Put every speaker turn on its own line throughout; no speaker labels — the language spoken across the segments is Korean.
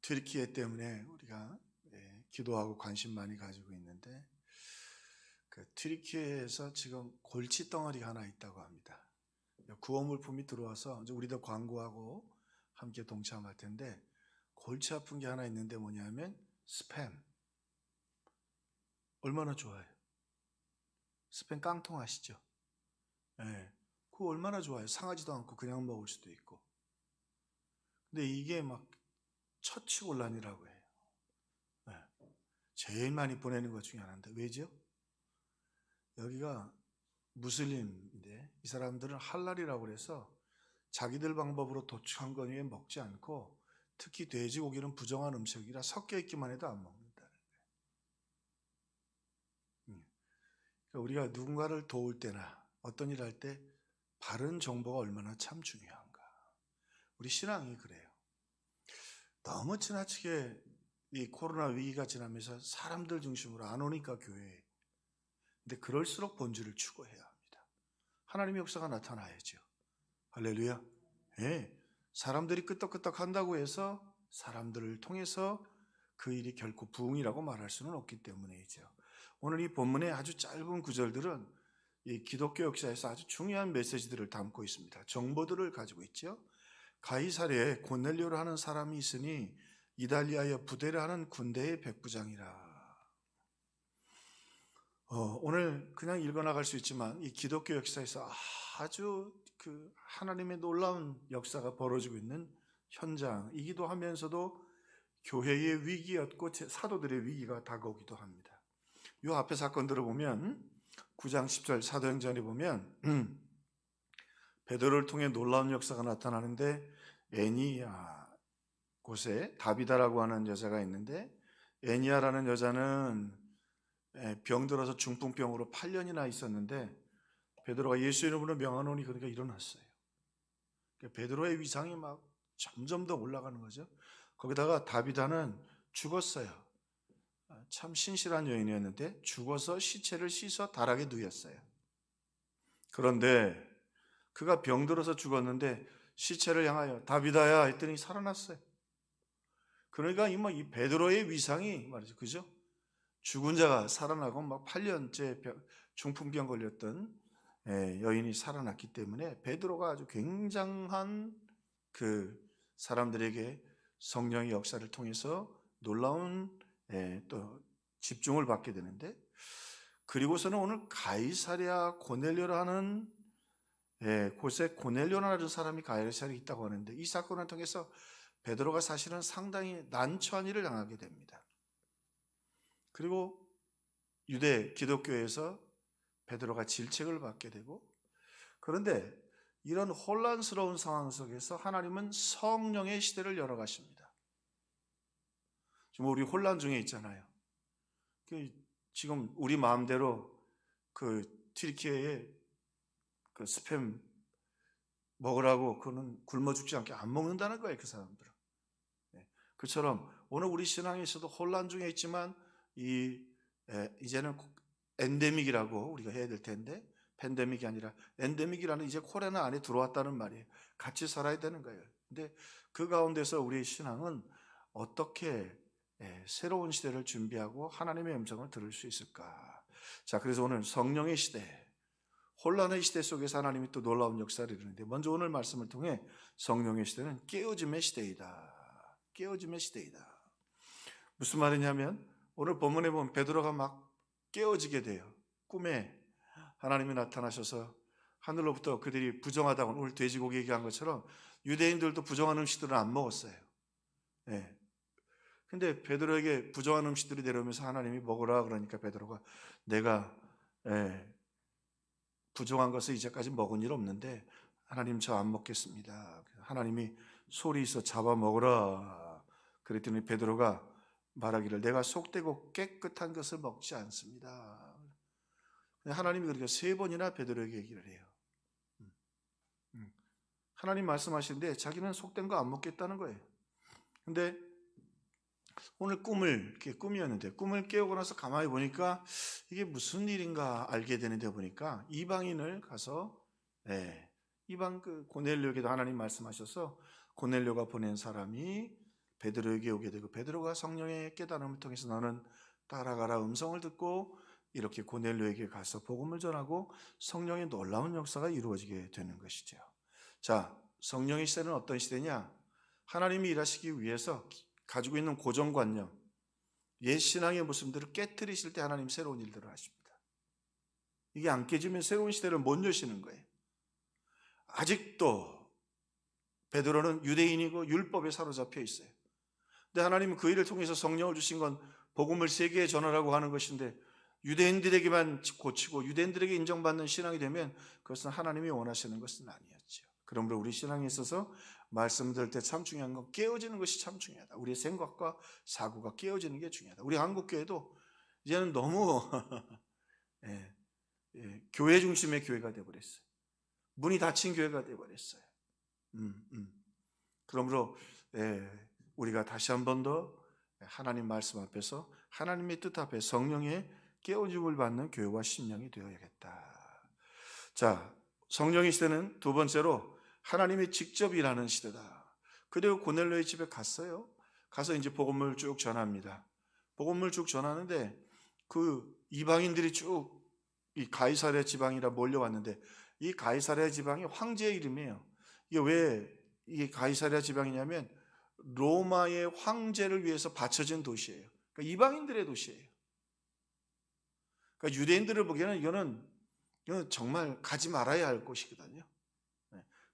튀르키예 때문에 우리가 기도하고 관심 많이 가지고 있는데, 그 튀르키예에서 지금 골치 덩어리가 하나 있다고 합니다. 구호물품이 들어와서 이제 우리도 광고하고 함께 동참할 텐데, 골치 아픈 게 하나 있는데 뭐냐면 스팸. 얼마나 좋아요. 스팸 깡통 아시죠? 그거 얼마나 좋아요. 상하지도 않고 그냥 먹을 수도 있고. 근데 이게 막 처치곤란이라고 해요. 제일 많이 보내는 것 중에 하나인데 왜죠? 여기가 무슬림인데 이 사람들은 할랄이라고 그래서 자기들 방법으로 도축한 것 외에 먹지 않고, 특히 돼지고기는 부정한 음식이라 섞여 있기만 해도 안 먹는다는 거예요. 그러니까 우리가 누군가를 도울 때나 어떤 일 할 때 바른 정보가 얼마나 참 중요한가. 우리 신앙이 그래요. 너무 지나치게 이 코로나 위기가 지나면서 사람들 중심으로 안 오니까 교회에. 근데 그럴수록 본질을 추구해야 합니다. 하나님의 역사가 나타나야죠. 할렐루야. 사람들이 끄떡끄떡 한다고 해서 사람들을 통해서 그 일이 결코 부흥이라고 말할 수는 없기 때문이죠. 오늘 이 본문의 아주 짧은 구절들은 이 기독교 역사에서 아주 중요한 메시지들을 담고 있습니다. 정보들을 가지고 있죠. 가이사랴에 고넬료를 하는 사람이 있으니 이달리아에 부대를 하는 군대의 백부장이라. 오늘 그냥 읽어나갈 수 있지만 이 기독교 역사에서 아주 그 하나님의 놀라운 역사가 벌어지고 있는 현장이기도 하면서도 교회의 위기였고 사도들의 위기가 다가오기도 합니다. 이 앞에 사건들을 보면 9장 10절 사도행전에 보면 베드로를 통해 놀라운 역사가 나타나는데, 애니야 곳에 다비다라고 하는 여자가 있는데, 애니야라는 여자는 병들어서 중풍병으로 8년이나 있었는데 베드로가 예수 이름으로 명하노니 그러니까 일어났어요. 그러니까 베드로의 위상이 막 점점 더 올라가는 거죠. 거기다가 다비다는 죽었어요. 참 신실한 여인이었는데 죽어서 시체를 씻어 다락에 누였어요. 그런데 그가 병들어서 죽었는데 시체를 향하여 다비다야 했더니 살아났어요. 그러니까 이 베드로의 위상이 말이죠, 그죠? 죽은 자가 살아나고 막 8년째 중풍병 걸렸던 여인이 살아났기 때문에 베드로가 아주 굉장한 그 사람들에게 성령의 역사를 통해서 놀라운 또 집중을 받게 되는데, 그리고서는 오늘 가이사랴 고넬료라는 곳에 고넬료라는 사람이 가이사랴에 있다고 하는데, 이 사건을 통해서 베드로가 사실은 상당히 난처한 일을 당하게 됩니다. 그리고 유대 기독교에서 베드로가 질책을 받게 되고, 그런데 이런 혼란스러운 상황 속에서 하나님은 성령의 시대를 열어가십니다. 지금 우리 혼란 중에 있잖아요. 지금 우리 마음대로 그 튀르키예에 그 스팸 먹으라고 그는 굶어 죽지 않게 안 먹는다는 거예요, 그 사람들은. 그처럼 오늘 우리 신앙에서도 혼란 중에 있지만 이제는 엔데믹이라고 우리가 해야 될 텐데, 팬데믹이 아니라 엔데믹이라는, 이제 코로나 안에 들어왔다는 말이에요. 같이 살아야 되는 거예요. 근데 그 가운데서 우리의 신앙은 어떻게 새로운 시대를 준비하고 하나님의 음성을 들을 수 있을까? 자, 그래서 오늘 성령의 시대, 혼란의 시대 속에서 하나님이 또 놀라운 역사를 이루는데, 먼저 오늘 말씀을 통해 성령의 시대는 깨어짐의 시대이다. 깨어짐의 시대이다. 무슨 말이냐면 오늘 본문에 보면 베드로가 막 깨어지게 돼요. 꿈에 하나님이 나타나셔서 하늘로부터 그들이 부정하다고, 오늘 돼지고기 얘기한 것처럼 유대인들도 부정한 음식들은 안 먹었어요. 근데 베드로에게 부정한 음식들이 내려오면서 하나님이 먹으라 그러니까 베드로가 내가 부정한 것을 이제까지 먹은 일 없는데 하나님 저 안 먹겠습니다. 하나님이 소리 있어 잡아 먹으라 그랬더니 베드로가 말하기를 내가 속되고 깨끗한 것을 먹지 않습니다. 하나님이 그렇게 3번이나 베드로에게 얘기를 해요. 하나님 말씀하시는데 자기는 속된 거 안 먹겠다는 거예요. 근데 오늘 꿈이었는데 꿈을 깨우고 나서 가만히 보니까 이게 무슨 일인가 알게 되는데, 보니까 이방인을 가서 이방 그 고넬료에게도 하나님 말씀하셔서 고넬료가 보낸 사람이 베드로에게 오게 되고 베드로가 성령의 깨달음을 통해서 너는 따라가라 음성을 듣고 이렇게 고넬료에게 가서 복음을 전하고 성령의 놀라운 역사가 이루어지게 되는 것이죠. 자, 성령의 시대는 어떤 시대냐? 하나님이 일하시기 위해서 가지고 있는 고정관념, 옛 신앙의 모습들을 깨트리실 때 하나님 새로운 일들을 하십니다. 이게 안 깨지면 새로운 시대를 못 여시는 거예요. 아직도 베드로는 유대인이고 율법에 사로잡혀 있어요. 근데 하나님은 그 일을 통해서 성령을 주신 건 복음을 세계에 전하라고 하는 것인데 유대인들에게만 고치고 유대인들에게 인정받는 신앙이 되면 그것은 하나님이 원하시는 것은 아니었죠. 그러므로 우리 신앙에 있어서 말씀 들을 때 참 중요한 건 깨어지는 것이 참 중요하다. 우리의 생각과 사고가 깨어지는 게 중요하다. 우리 한국교회도 이제는 너무 교회 중심의 교회가 되어버렸어요. 문이 닫힌 교회가 되어버렸어요. 그러므로 우리가 다시 한 번 더 하나님 말씀 앞에서 하나님의 뜻 앞에 성령의 깨어짐을 받는 교회와 심령이 되어야겠다. 자, 성령의 시대는 두 번째로 하나님이 직접 일하는 시대다. 그리고 고넬료의 집에 갔어요. 가서 이제 복음을 쭉 전합니다. 복음을 쭉 전하는데 그 이방인들이 쭉 이 가이사랴 지방이라 몰려왔는데 이 가이사랴 지방이 황제의 이름이에요. 이게 왜 이게 가이사랴 지방이냐면 로마의 황제를 위해서 바쳐진 도시예요. 그러니까 이방인들의 도시예요. 그러니까 유대인들을 보기에는 이거는 정말 가지 말아야 할 곳이거든요.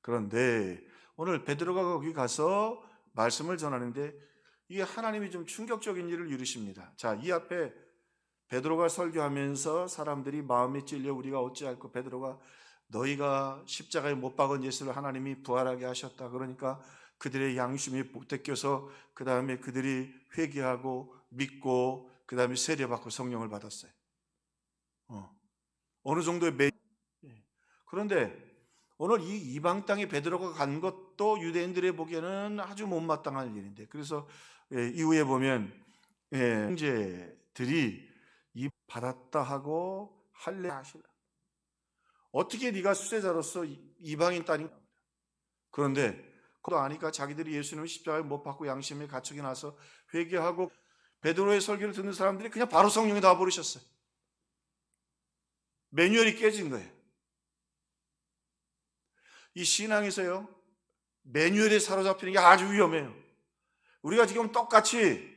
그런데 오늘 베드로가 거기 가서 말씀을 전하는데 이게 하나님이 좀 충격적인 일을 이루십니다. 자, 이 앞에 베드로가 설교하면서 사람들이 마음에 찔려 우리가 어찌할꼬 베드로가 너희가 십자가에 못 박은 예수를 하나님이 부활하게 하셨다. 그러니까 그들의 양심이 복되껴서 그 다음에 그들이 회개하고 믿고 그 다음에 세례받고 성령을 받았어요. 어느 정도의 그런데 오늘 이 이방 땅에 베드로가 간 것도 유대인들의 보기에는 아주 못마땅한 일인데 그래서 이후에 보면 형제들이 이 받았다 하고 할례하시라. 어떻게 네가 수제자로서 이방인 딸이 그런데 그것도 아니까 자기들이 예수님을 십자가에 못 박고 양심에 갇히게 나서 회개하고 베드로의 설교를 듣는 사람들이 그냥 바로 성령이 다 버리셨어요. 매뉴얼이 깨진 거예요. 이 신앙에서요 매뉴얼에 사로잡히는 게 아주 위험해요. 우리가 지금 똑같이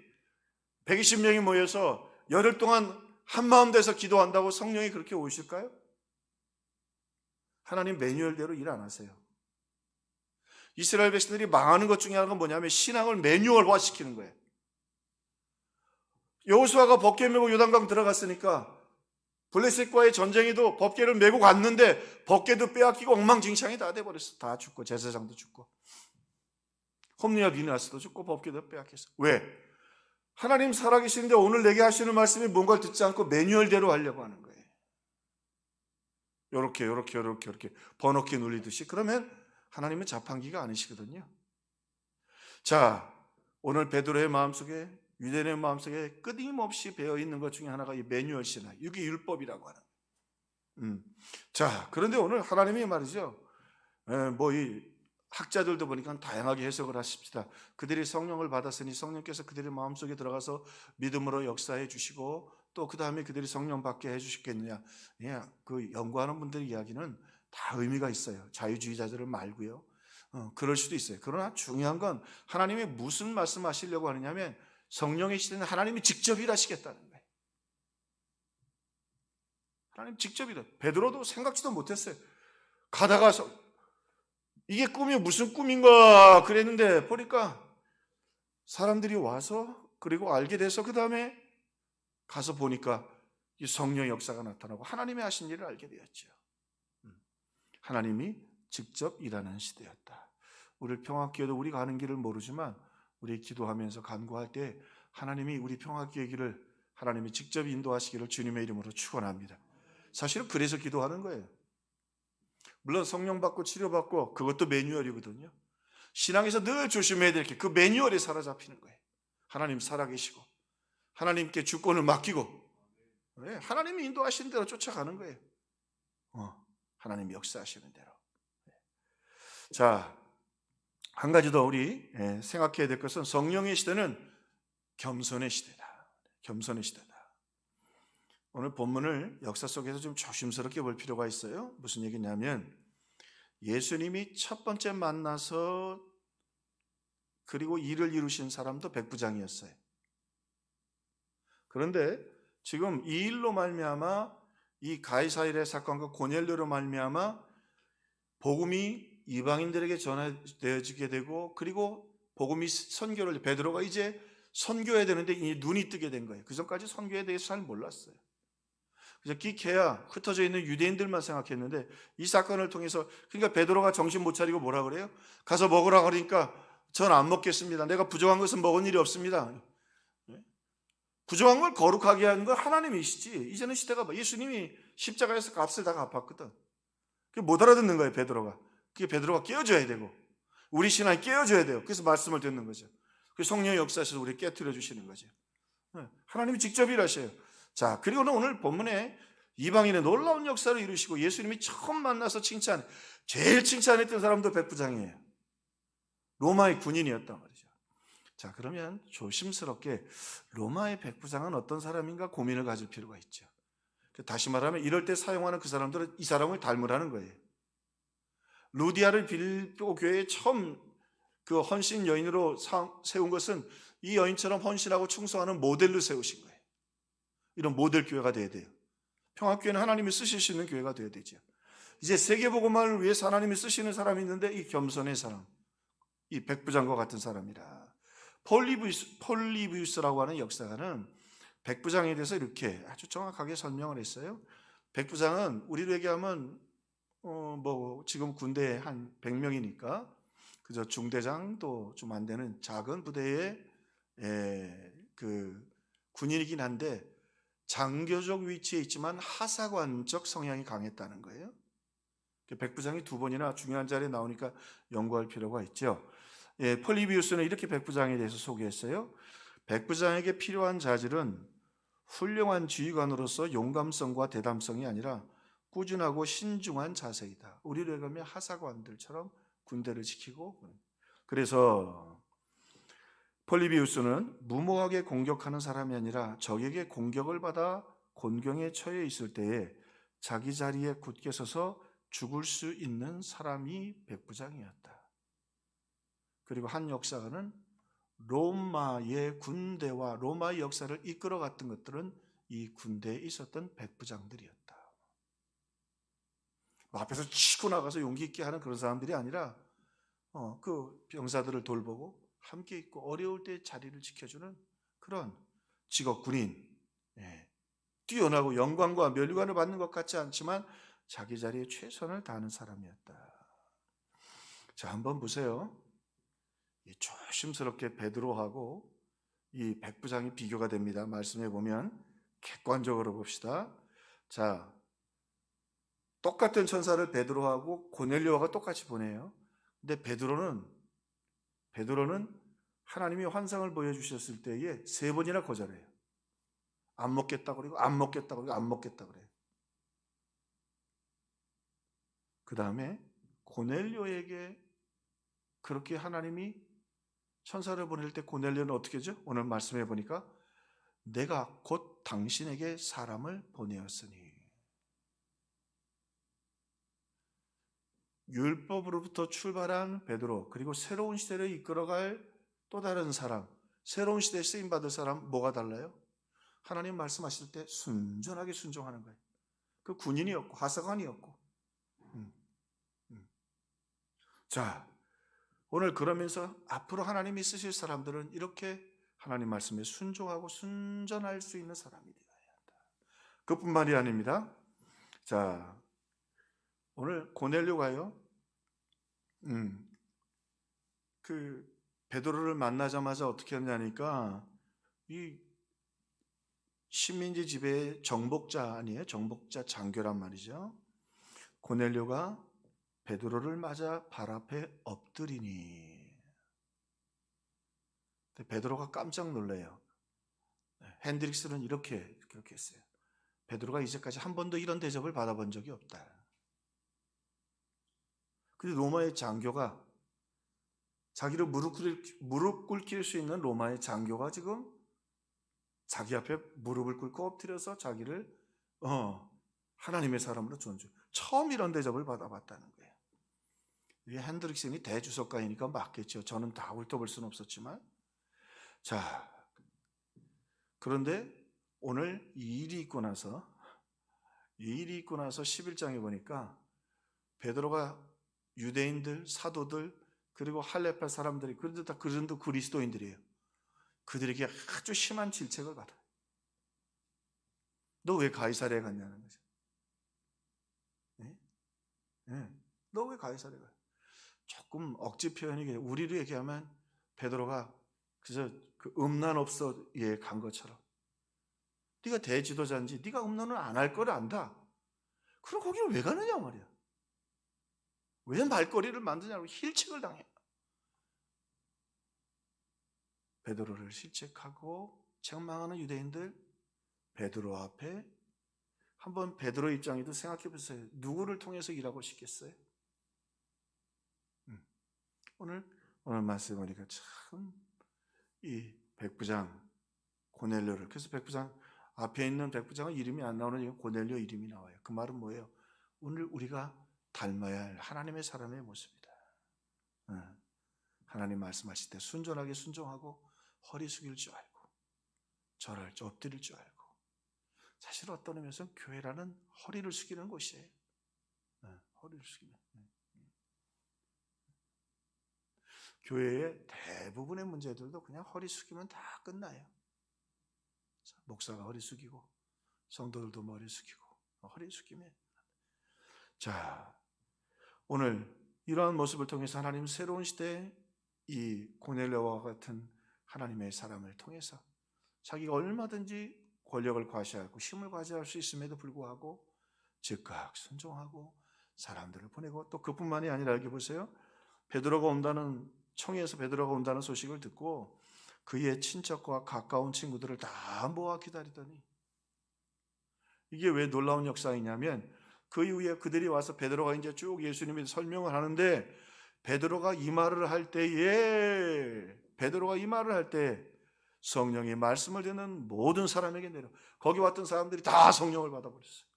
120명이 모여서 열흘 동안 한마음 돼서 기도한다고 성령이 그렇게 오실까요? 하나님 매뉴얼대로 일 안 하세요. 이스라엘 백성들이 망하는 것 중에 하나가 뭐냐면 신앙을 매뉴얼화시키는 거예요. 여호수아가 법궤 메고 요단강 들어갔으니까 블레셋과의 전쟁에도 법궤를 메고 갔는데 법궤도 빼앗기고 엉망진창이 다 돼버렸어. 다 죽고 제사장도 죽고 홈리와 비느하스도 죽고 법궤도 빼앗겼어. 왜? 하나님 살아계시는데 오늘 내게 하시는 말씀이 뭔가를 듣지 않고 매뉴얼대로 하려고 하는 거예요. 요렇게 번호키 눌리듯이. 그러면 하나님은 자판기가 아니시거든요. 자, 오늘 베드로의 마음속에 유대인의 마음속에 끊임없이 배어있는 것 중에 하나가 이 매뉴얼 신앙, 이게 율법이라고 하는 거예요. 자, 그런데 오늘 하나님이 말이죠. 이 학자들도 보니까 다양하게 해석을 하십니다. 그들이 성령을 받았으니 성령께서 그들의 마음속에 들어가서 믿음으로 역사해 주시고 또 그 다음에 그들이 성령 받게 해 주시겠느냐. 그 연구하는 분들의 이야기는 다 의미가 있어요. 자유주의자들은 말고요. 그럴 수도 있어요. 그러나 중요한 건 하나님이 무슨 말씀하시려고 하느냐면 성령의 시대는 하나님이 직접 일하시겠다는 거예요. 하나님 직접 일하. 베드로도 생각지도 못했어요. 가다가 이게 꿈이 무슨 꿈인가 그랬는데 보니까 사람들이 와서 그리고 알게 돼서 그 다음에 가서 보니까 이 성령의 역사가 나타나고 하나님의 하신 일을 알게 되었죠. 하나님이 직접 일하는 시대였다. 우리 평화교회도 우리가 가는 길을 모르지만 우리 기도하면서 간구할 때 하나님이 우리 평화교회 길을 하나님이 직접 인도하시기를 주님의 이름으로 축원합니다. 사실은 그래서 기도하는 거예요. 물론 성령 받고 치료받고 그것도 매뉴얼이거든요. 신앙에서 늘 조심해야 될 게 그 매뉴얼에 사로잡히는 거예요. 하나님 살아계시고 하나님께 주권을 맡기고 하나님이 인도하시는 대로 쫓아가는 거예요. 하나님이 역사하시는 대로. 자, 한 가지 더 우리 생각해야 될 것은 성령의 시대는 겸손의 시대다. 겸손의 시대다. 오늘 본문을 역사 속에서 좀 조심스럽게 볼 필요가 있어요. 무슨 얘기냐면 예수님이 첫 번째 만나서 그리고 일을 이루신 사람도 백부장이었어요. 그런데 지금 이 일로 말미암아 이 가이사랴의 사건과 고넬료로 말미암아 복음이 이방인들에게 전해되어지게 되고 그리고 복음이 선교를 베드로가 이제 선교해야 되는데 눈이 뜨게 된 거예요. 그 전까지 선교에 대해서 잘 몰랐어요. 그래서 기케야 흩어져 있는 유대인들만 생각했는데 이 사건을 통해서 그러니까 베드로가 정신 못 차리고 뭐라 그래요? 가서 먹으라 그러니까 전 안 먹겠습니다. 내가 부정한 것은 먹은 일이 없습니다. 부정한 걸 거룩하게 하는 건 하나님이시지. 이제는 시대가 예수님이 십자가에서 값을 다 갚았거든. 그게 못 알아듣는 거예요, 베드로가. 그게 베드로가 깨어줘야 되고 우리 신앙이 깨어줘야 돼요. 그래서 말씀을 듣는 거죠. 그 성령의 역사에서 우리 깨트려 주시는 거죠. 하나님이 직접 일하셔요. 자, 그리고는 오늘 본문에 이방인의 놀라운 역사를 이루시고 예수님이 처음 만나서 제일 칭찬했던 사람도 백부장이에요. 로마의 군인이었단 말이죠. 자, 그러면 조심스럽게 로마의 백부장은 어떤 사람인가 고민을 가질 필요가 있죠. 다시 말하면 이럴 때 사용하는 그 사람들은 이 사람을 닮으라는 거예요. 루디아를 빌보 교회에 처음 그 헌신 여인으로 세운 것은 이 여인처럼 헌신하고 충성하는 모델로 세우신 거예요. 이런 모델 교회가 돼야 돼요. 평화교회는 하나님이 쓰실 수 있는 교회가 돼야 되죠. 이제 세계복음화를 위해서 하나님이 쓰시는 사람이 있는데 이 겸손의 사람, 이 백부장과 같은 사람이라. 폴리비우스라고 하는 역사가는 백부장에 대해서 이렇게 아주 정확하게 설명을 했어요. 백부장은 우리로 얘기하면 지금 군대에 한 100명이니까 그저 중대장도 좀 안 되는 작은 부대의 그 군인이긴 한데 장교적 위치에 있지만 하사관적 성향이 강했다는 거예요. 백부장이 두 번이나 중요한 자리에 나오니까 연구할 필요가 있죠. 폴리비우스는 이렇게 백부장에 대해서 소개했어요. 백부장에게 필요한 자질은 훌륭한 지휘관으로서 용감성과 대담성이 아니라 꾸준하고 신중한 자세이다. 우리로 얘기하면 하사관들처럼 군대를 지키고, 그래서 폴리비우스는 무모하게 공격하는 사람이 아니라 적에게 공격을 받아 곤경에 처해 있을 때에 자기 자리에 굳게 서서 죽을 수 있는 사람이 백부장이었다. 그리고 한 역사가는 로마의 군대와 로마의 역사를 이끌어갔던 것들은 이 군대에 있었던 백부장들이었다. 앞에서 치고 나가서 용기 있게 하는 그런 사람들이 아니라 그 병사들을 돌보고 함께 있고 어려울 때 자리를 지켜주는 그런 직업 군인, 뛰어나고 영광과 멸류관을 받는 것 같지 않지만 자기 자리에 최선을 다하는 사람이었다. 자, 한번 보세요. 조심스럽게 베드로하고 이 백부장이 비교가 됩니다. 말씀해 보면 객관적으로 봅시다. 자, 똑같은 천사를 베드로하고 고넬료가 똑같이 보내요. 근데 베드로는 하나님이 환상을 보여주셨을 때에 3번이나 거절해요. 안 먹겠다 그러고 안 먹겠다 그러고 안 먹겠다 그래요. 그 다음에 고넬료에게 그렇게 하나님이 천사를 보낼 때 고넬료는 어떻게 하죠? 오늘 말씀해 보니까 내가 곧 당신에게 사람을 보내었으니, 율법으로부터 출발한 베드로, 그리고 새로운 시대를 이끌어갈 또 다른 사람, 새로운 시대에 쓰임받을 사람, 뭐가 달라요? 하나님 말씀하실 때 순전하게 순종하는 거예요. 그 군인이었고 하사관이었고. 자, 오늘 그러면서 앞으로 하나님이 쓰실 사람들은 이렇게 하나님 말씀에 순종하고 순전할 수 있는 사람이 되어야 한다. 그뿐만이 아닙니다. 자, 오늘 고넬료가요, 그 베드로를 만나자마자 어떻게 하냐니까 이 식민지 지배의 정복자 아니에요? 정복자 장교란 말이죠. 고넬료가 베드로를 맞아 발 앞에 엎드리니, 베드로가 깜짝 놀래요. 핸드릭스는 이렇게 했어요. 베드로가 이제까지 한 번도 이런 대접을 받아본 적이 없다. 근데 로마의 장교가 자기를 무릎 꿇길 수 있는 로마의 장교가 지금 자기 앞에 무릎을 꿇고 엎드려서 자기를 하나님의 사람으로 존중. 처음 이런 대접을 받아봤다는 거예요. 이게 핸드릭슨이 대주석가이니까 맞겠죠. 저는 다 훑어볼 수는 없었지만. 자, 그런데 오늘 이 일이 있고 나서 11장에 보니까 베드로가 유대인들, 사도들, 그리고 할레파 사람들이, 그런데 다 그런도 그리스도인들이에요. 그들에게 아주 심한 질책을 받아요. 너 왜 가이사랴에 갔냐는 거죠. 네? 네. 너 왜 가이사랴에 가? 조금 억지 표현이, 우리로 얘기하면 베드로가 그래서 그 음란 업소에 간 것처럼, 네가 대지도자인지 네가 음란을 안 할 거를 안다. 그럼 거기를 왜 가느냐 말이야. 왜 말거리를 만드냐고 힐책을 당해. 베드로를 실책하고 책망하는 유대인들, 베드로 앞에 한번 베드로 입장에도 생각해 보세요. 누구를 통해서 일하고 싶겠어요? 오늘 말씀 보니까 참 이 백부장 고넬료를, 그래서 백부장 앞에 있는 백부장은 이름이 안 나오는 고넬료 이름이 나와요. 그 말은 뭐예요? 오늘 우리가 닮아야 할 하나님의 사람의 모습이다. 하나님 말씀하실 때 순전하게 순종하고 허리 숙일 줄 알고 절할 줄 엎드릴 줄 알고. 사실 어떤 의미에서는 교회라는 허리를 숙이는 곳이에요. 허리를 숙이는. 교회의 대부분의 문제들도 그냥 허리 숙이면 다 끝나요. 목사가 허리 숙이고 성도들도 머리 숙이고 허리 숙이면. 자, 오늘 이러한 모습을 통해서 하나님 새로운 시대에 이 고넬료와 같은 하나님의 사람을 통해서 자기가 얼마든지 권력을 과시하고 힘을 과시할 수 있음에도 불구하고 즉각 순종하고 사람들을 보내고, 또 그뿐만이 아니라 여기 보세요. 베드로가 온다는, 청에서 베드로가 온다는 소식을 듣고 그의 친척과 가까운 친구들을 다 모아 기다리더니, 이게 왜 놀라운 역사이냐면 그 이후에 그들이 와서 베드로가 이제 쭉 예수님이 설명을 하는데, 베드로가 이 말을 할 때 성령이 말씀을 듣는 모든 사람에게 내려, 거기 왔던 사람들이 다 성령을 받아버렸어요.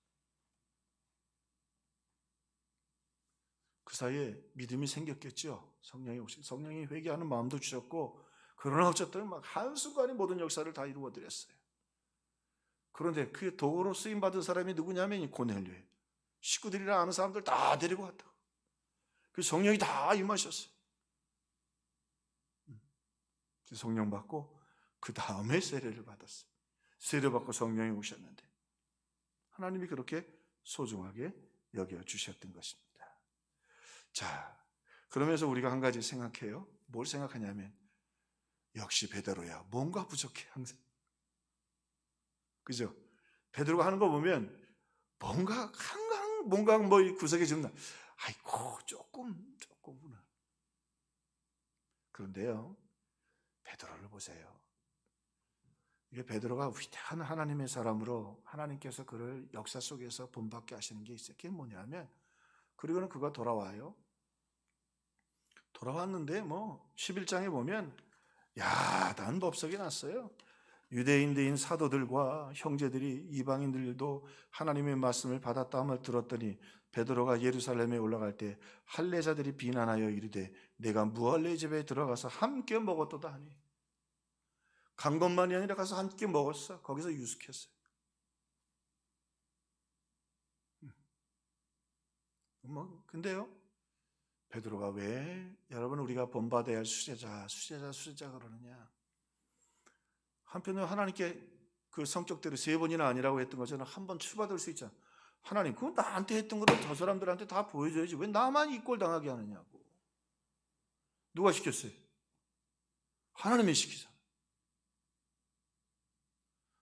그 사이에 믿음이 생겼겠죠. 성령이 회개하는 마음도 주셨고, 그러나 어쨌든 막 한순간에 모든 역사를 다 이루어 드렸어요. 그런데 그 도구로 쓰임 받은 사람이 누구냐면 이 고넬료예요. 식구들이랑 아는 사람들 다 데리고 왔다고. 그 성령이 다 임하셨어요. 성령 받고 그 다음에 세례를 받았어요. 세례 받고 성령이 오셨는데 하나님이 그렇게 소중하게 여겨 주셨던 것입니다. 자, 그러면서 우리가 한 가지 생각해요. 뭘 생각하냐면, 역시 베드로야, 뭔가 부족해 항상. 그죠? 베드로가 하는 거 보면 뭔가 항상 뭔가 뭐 구석에 좀 아이고 조금구나. 그런데요, 베드로를 보세요. 이게 베드로가 위대한 하나님의 사람으로 하나님께서 그를 역사 속에서 본받게 하시는 게 있어요. 그게 뭐냐면, 그리고는 그가 돌아와요. 돌아왔는데 11장에 보면 야단 법석이 났어요. 유대인들인 사도들과 형제들이 이방인들도 하나님의 말씀을 받았다함을 들었더니 베드로가 예루살렘에 올라갈 때 할례자들이 비난하여 이르되 내가 무할례 집에 들어가서 함께 먹었도다 하니. 간 것만이 아니라 가서 함께 먹었어. 거기서 유숙했어요. 근데요, 베드로가 왜 여러분 우리가 본받아야 할 수제자 그러느냐? 한편으로 하나님께 그 성격대로 3번이나 아니라고 했던 것처럼 한 번 추받을 수 있잖아. 하나님, 그거 나한테 했던 거를 저 사람들한테 다 보여줘야지 왜 나만 이 꼴 당하게 하느냐고. 누가 시켰어요? 하나님이 시키잖아.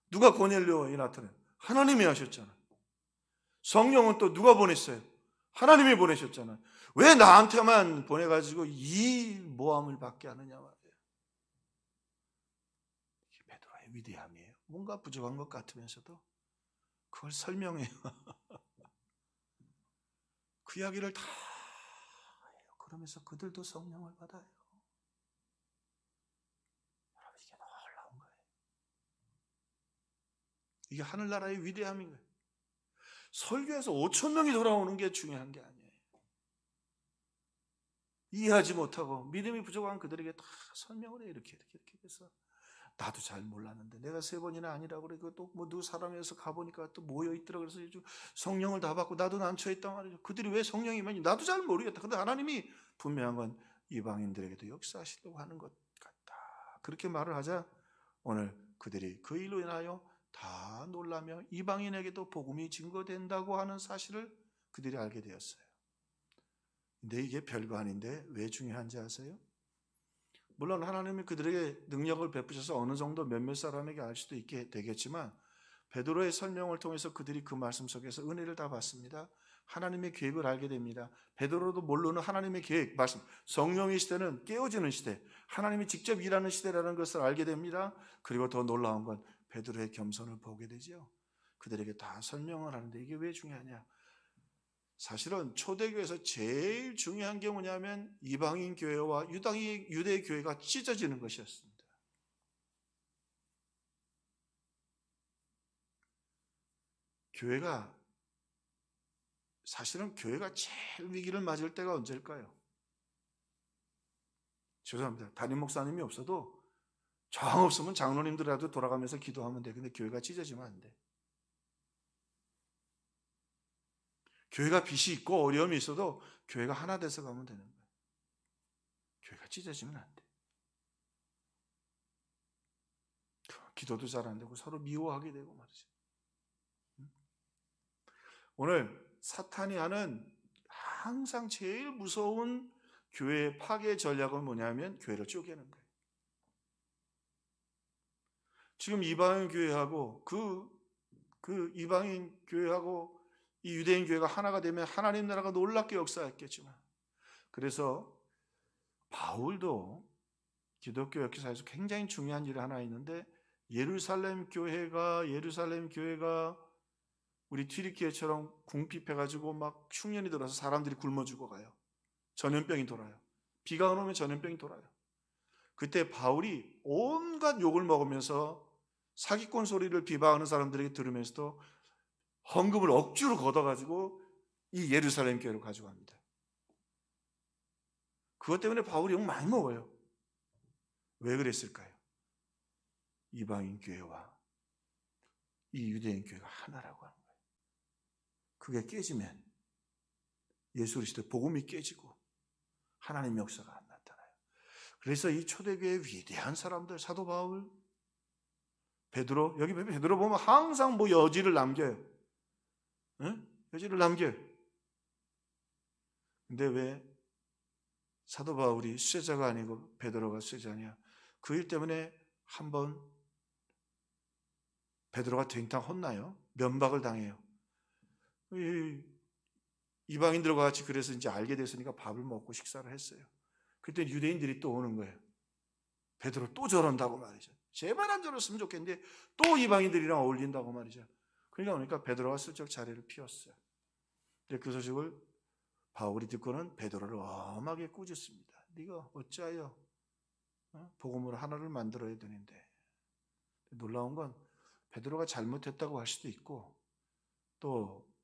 누가 고넬료에 나타나요? 하나님이 하셨잖아. 성령은 또 누가 보냈어요? 하나님이 보내셨잖아요. 왜 나한테만 보내가지고 이 모함을 받게 하느냐 말이에요. 이게 베드로의 위대함이에요. 뭔가 부족한 것 같으면서도 그걸 설명해요. 그 이야기를 다 해요. 그러면서 그들도 성령을 받아요. 이게 하늘나라의 위대함인 거예요. 설교에서 5천 명이 돌아오는 게 중요한 게 아니에요. 이해하지 못하고 믿음이 부족한 그들에게 다 설명을 해. 이렇게 해서 나도 잘 몰랐는데 내가 3번이나 아니라고 그래. 또 뭐 누구 사람에서 가보니까 또 모여 있더라. 그래서 성령을 다 받고 나도 난처했단 말이죠. 그들이 왜 성령이면 나도 잘 모르겠다. 근데 하나님이 분명한 건 이방인들에게도 역사하시려고 하는 것 같다. 그렇게 말을 하자 오늘 그들이 그 일로 인하여 다 놀라며 이방인에게도 복음이 증거된다고 하는 사실을 그들이 알게 되었어요. 근데 이게 별거 아닌데 왜 중요한지 아세요? 물론 하나님이 그들에게 능력을 베푸셔서 어느 정도 몇몇 사람에게 알 수도 있게 되겠지만 베드로의 설명을 통해서 그들이 그 말씀 속에서 은혜를 다 받습니다. 하나님의 계획을 알게 됩니다. 베드로도 모르는 하나님의 계획, 말씀, 성령의 시대는 깨어지는 시대, 하나님이 직접 일하는 시대라는 것을 알게 됩니다. 그리고 더 놀라운 건 베드로의 겸손을 보게 되죠. 그들에게 다 설명을 하는데 이게 왜 중요하냐? 사실은 초대교회에서 제일 중요한 게 뭐냐면 이방인 교회와 유대 교회가 찢어지는 것이었습니다. 사실은 교회가 제일 위기를 맞을 때가 언제일까요? 죄송합니다. 담임 목사님이 없어도 정 없으면 장로님들이라도 돌아가면서 기도하면 돼. 근데 교회가 찢어지면 안 돼. 교회가 빚이 있고 어려움이 있어도 교회가 하나 돼서 가면 되는 거예요. 교회가 찢어지면 안 돼. 기도도 잘 안 되고 서로 미워하게 되고 말이죠. 오늘 사탄이 하는 항상 제일 무서운 교회의 파괴 전략은 뭐냐면 교회를 쪼개는 거예요. 지금 이방인 교회하고 그 이방인 교회하고 이 유대인 교회가 하나가 되면 하나님 나라가 놀랍게 역사했겠지만, 그래서 바울도 기독교 역사에서 굉장히 중요한 일이 하나 있는데 예루살렘 교회가 우리 튀르키예처럼 궁핍해가지고 막 흉년이 들어서 사람들이 굶어 죽어가요. 전염병이 돌아요. 비가 안 오면 전염병이 돌아요. 그때 바울이 온갖 욕을 먹으면서 사기꾼 소리를 비방하는 사람들에게 들으면서도 헌금을 억지로 걷어가지고 이 예루살렘 교회로 가져갑니다. 그것 때문에 바울이 욕 많이 먹어요. 왜 그랬을까요? 이방인 교회와 이 유대인 교회가 하나라고 하는 거예요. 그게 깨지면 예수 그리스도의 복음이 깨지고 하나님의 역사가 안 나타나요. 그래서 이 초대교회의 위대한 사람들, 사도 바울, 베드로, 여기 베드로 보면 항상 뭐 여지를 남겨요. 응? 여지를 남겨요. 근데 왜 사도 바울이 수제자가 아니고 베드로가 수제자냐? 그 일 때문에 한번 베드로가 댕탕 혼나요. 면박을 당해요. 이방인들과 같이 그래서 이제 알게 됐으니까 밥을 먹고 식사를 했어요. 그때 유대인들이 또 오는 거예요. 베드로 또 저런다고 말이죠. 제발 안 저랬으면 좋겠는데 또 이방인들이랑 어울린다고 말이죠. 그러니까 베드로가 슬쩍 자리를 피웠어요. 근데 그 소식을 바울이 듣고는 베드로를 엄하게 꾸짖습니다. 네가 어찌하여 복음으로 하나를 만들어야 되는데. 놀라운 건 베드로가 잘못했다고 할 수도 있고 또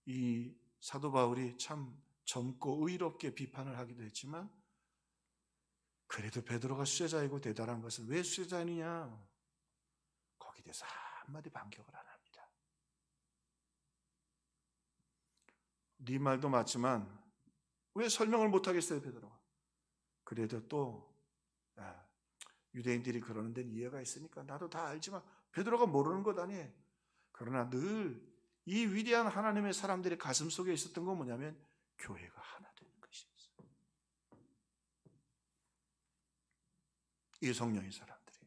이 사도 바울이 참 젊고 의롭게 비판을 하기도 했지만 그래도 베드로가 수제자이고 대단한 것은 왜 수제자이냐? 거기에 대해서 한마디 반격을 안 합니다. 네 말도 맞지만 왜 설명을 못하겠어요, 베드로가? 그래도 또 유대인들이 그러는 데는 이해가 있으니까 나도 다 알지만 베드로가 모르는 것 아니에요. 그러나 늘 이 위대한 하나님의 사람들의 가슴 속에 있었던 건 뭐냐면 교회가 하나 되는 것이었어요. 이 성령의 사람들이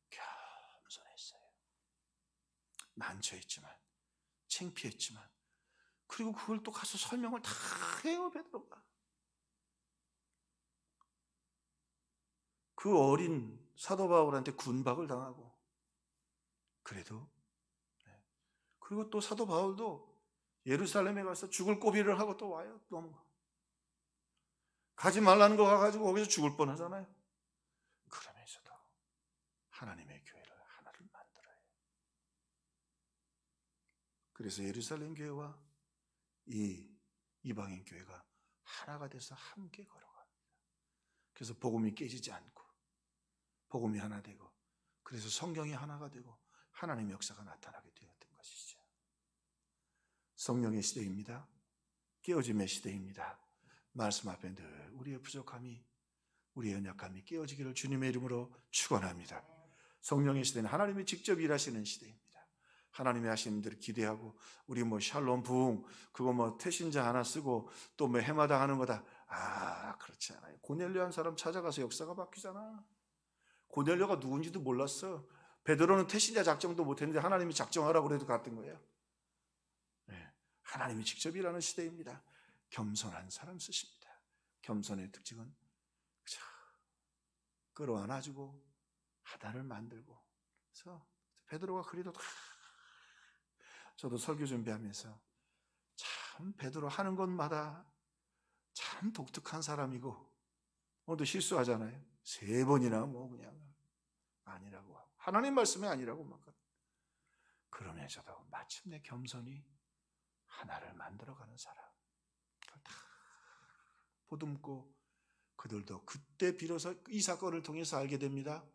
겸손했어요. 난처했지만 창피했지만 그리고 그걸 또 가서 설명을 다 해요, 베드로가. 그 어린 사도 바울한테 군박을 당하고 그래도 그리고 또 사도 바울도 예루살렘에 가서 죽을 고비를 하고 또 와요. 넘어가. 가지 말라는 거 가가지고 거기서 죽을 뻔하잖아요. 그러면서도 하나님의 교회를 하나를 만들어요. 그래서 예루살렘 교회와 이 이방인 교회가 하나가 돼서 함께 걸어갑니다. 그래서 복음이 깨지지 않고 복음이 하나 되고, 그래서 성경이 하나가 되고 하나님의 역사가 나타나게 되었던 것이죠. 성령의 시대입니다. 깨어짐의 시대입니다. 말씀 앞에 늘 우리의 부족함이, 우리의 연약함이 깨어지기를 주님의 이름으로 축원합니다. 성령의 시대는 하나님이 직접 일하시는 시대입니다. 하나님이 하시는 대로 기대하고, 우리 샬롬 부흥 그거 태신자 하나 쓰고 또 해마다 하는 거다, 그렇지 않아요. 고넬료 한 사람 찾아가서 역사가 바뀌잖아. 고넬료가 누군지도 몰랐어. 베드로는 태신자 작정도 못했는데 하나님이 작정하라고 그래도 갔던 거예요. 하나님이 직접 일하는 시대입니다. 겸손한 사람 쓰십니다. 겸손의 특징은 끌어안아주고 하나를 만들고. 그래서 베드로가 그래도 저도 설교 준비하면서 참 베드로 하는 것마다 참 독특한 사람이고, 오늘도 실수하잖아요. 3번이나 그냥 아니라고 하고, 하나님 말씀이 아니라고 막. 그러면서도 마침내 겸손히 하나를 만들어가는 사람, 그걸 다 보듬고, 그들도 그때 비로소 이 사건을 통해서 알게 됩니다.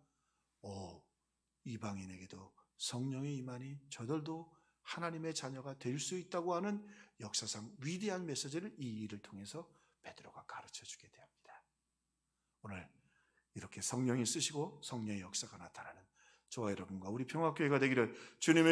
이방인에게도 성령의 임하니 저들도 하나님의 자녀가 될 수 있다고 하는 역사상 위대한 메시지를 이 일을 통해서 베드로가 가르쳐주게 됩니다. 오늘 이렇게 성령이 쓰시고 성령의 역사가 나타나는 저와 여러분과 우리 평화교회가 되기를 주님의